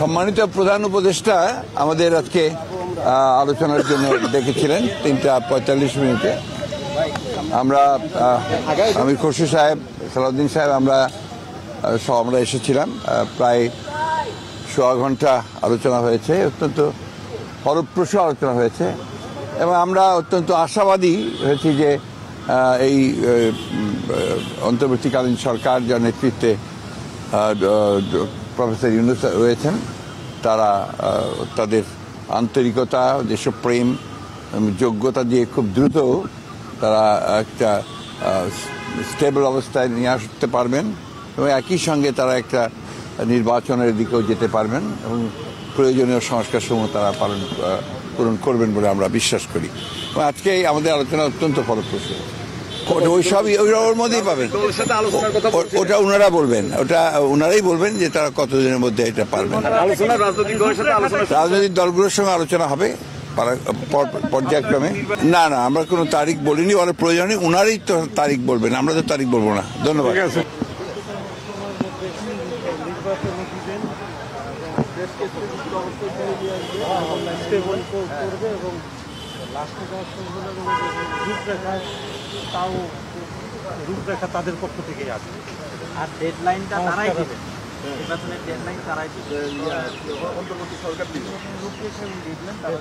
সম্মানিত প্রধান উপদেষ্টা আমাদের আজকে আলোচনার জন্য ডেকেছিলেন 3:45 মিনিটে। আমির খসরু সাহেব, সালাউদ্দিন সাহেব, আমরা এসেছিলাম। প্রায় 1.25 ঘন্টা আলোচনা হয়েছে, অত্যন্ত ফলপ্রসূ আলোচনা হয়েছে এবং আমরা অত্যন্ত আশাবাদী হয়েছি যে এই অন্তর্বর্তীকালীন সরকার যার নেতৃত্বে প্রফেসর ইউনূস রয়েছেন, তারা তাদের আন্তরিকতা, দেশপ্রেম, যোগ্যতা দিয়ে খুব দ্রুত তারা একটা স্টেবল অবস্থায় নিয়ে আসতে পারবেন এবং একই সঙ্গে তারা একটা নির্বাচনের দিকেও যেতে পারবেন এবং প্রয়োজনীয় সংস্কারসমূহ তারা পূরণ করবেন বলে আমরা বিশ্বাস করি। আজকে আমাদের আলোচনা অত্যন্ত ফলপ্রসূ। ওর মধ্যেই পাবেন, ওটা ওনারা বলবেন, ওনারাই বলবেন যে তারা কতদিনের মধ্যে এটা পারবেন। রাজনৈতিক দলগুলোর সঙ্গে আলোচনা হবে পর্যায়ক্রমে। না, আমরা কোনো তারিখ বলিনি, ওরা প্রয়োজনে ওনারাই তো তারিখ বলবেন, আমরা তো তারিখ বলবো না। ধন্যবাদ। রূপরেখা তাদের পক্ষ থেকেই আসবে, আর ডেডলাইনটা তারাই দিবে, নির্বাচনের ডেডলাইন তারাই দিবে, অন্তর্বর্তী সরকার দিবে। রূপরেখা দিবেন তারা